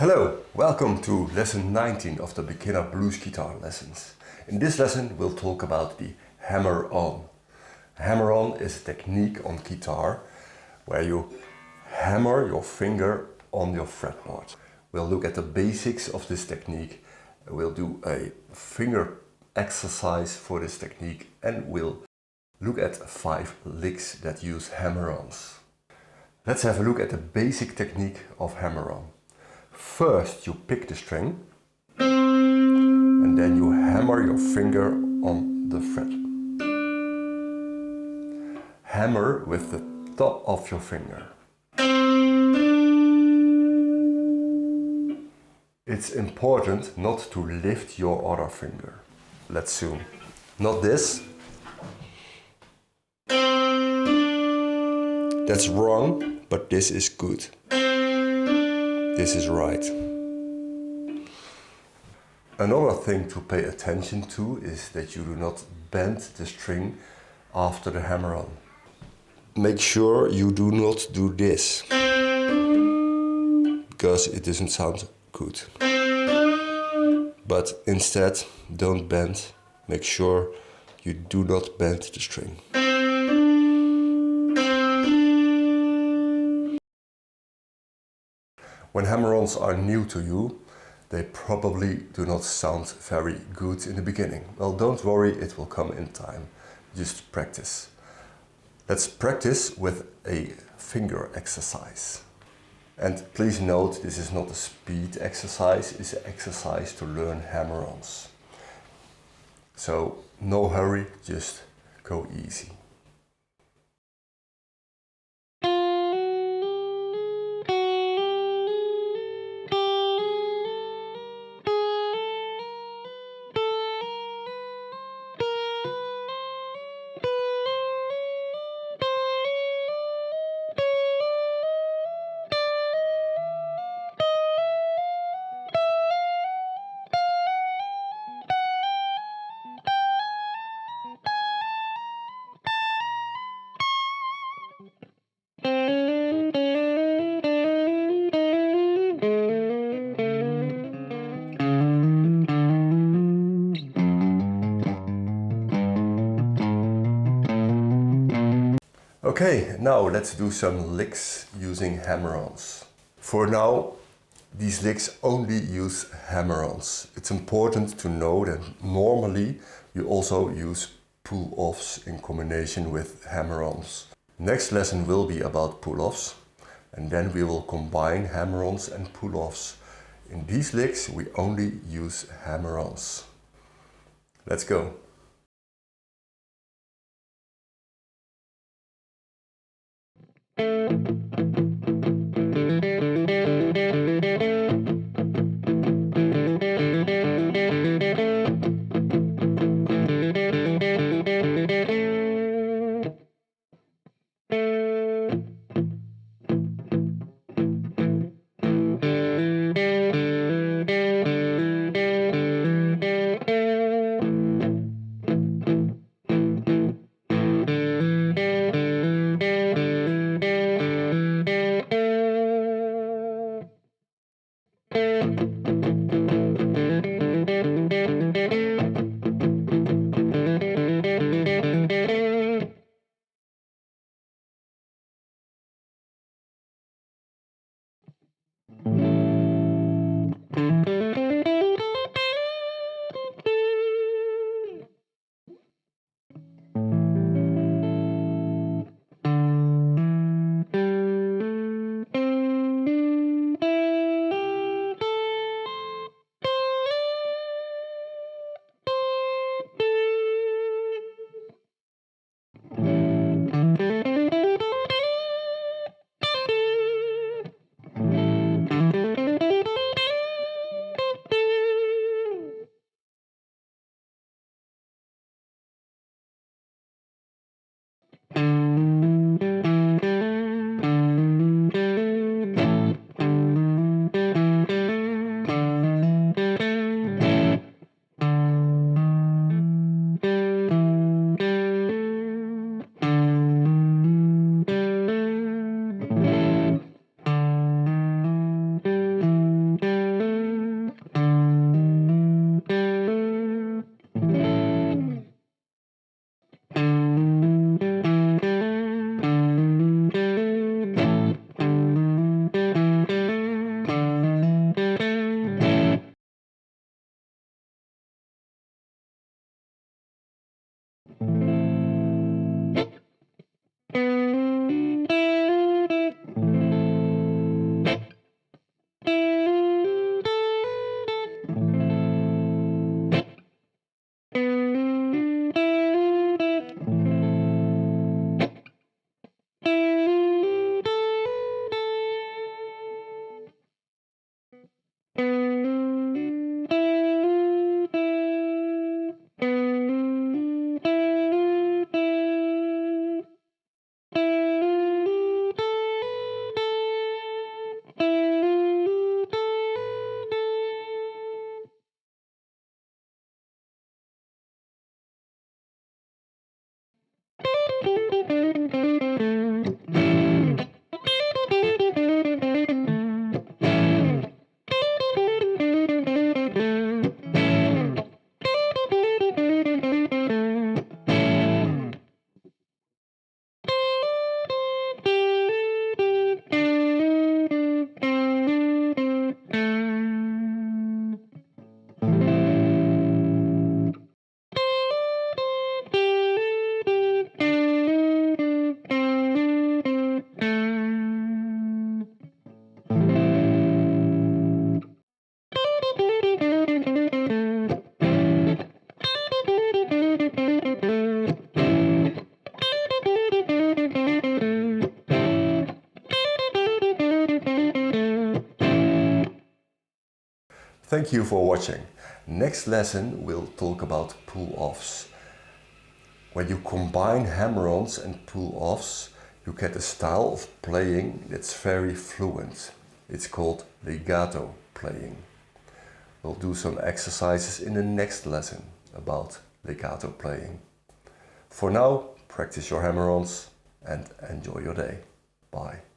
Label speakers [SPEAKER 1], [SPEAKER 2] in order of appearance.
[SPEAKER 1] Hello, welcome to lesson 19 of the beginner blues guitar lessons. In this lesson we'll talk about the hammer-on. Hammer-on is a technique on guitar where you hammer your finger on your fretboard. We'll look at the basics of this technique, we'll do a finger exercise for this technique, and we'll look at 5 licks that use hammer-ons. Let's have a look at the basic technique of hammer-on. First you pick the string and then you hammer your finger on the fret. Hammer with the top of your finger. It's important not to lift your other finger. Let's zoom. Not this. That's wrong, but this is good. This is right. Another thing to pay attention to is that you do not bend the string after the hammer-on. Make sure you do not do this, because it doesn't sound good. But instead, don't bend. Make sure you do not bend the string. When hammer-ons are new to you, they probably do not sound very good in the beginning. Well, don't worry, it will come in time. Just practice. Let's practice with a finger exercise. And please note, this is not a speed exercise, it's an exercise to learn hammer-ons. So, no hurry, just go easy. Okay, now let's do some licks using hammer-ons. For now, these licks only use hammer-ons. It's important to know that normally you also use pull-offs in combination with hammer-ons. Next lesson will be about pull-offs, and then we will combine hammer-ons and pull-offs. In these licks we only use hammer-ons. Let's go! Thank you for watching. Next lesson we'll talk about pull-offs. When you combine hammer-ons and pull-offs, you get a style of playing that's very fluent. It's called legato playing. We'll do some exercises in the next lesson about legato playing. For now, practice your hammer-ons and enjoy your day. Bye.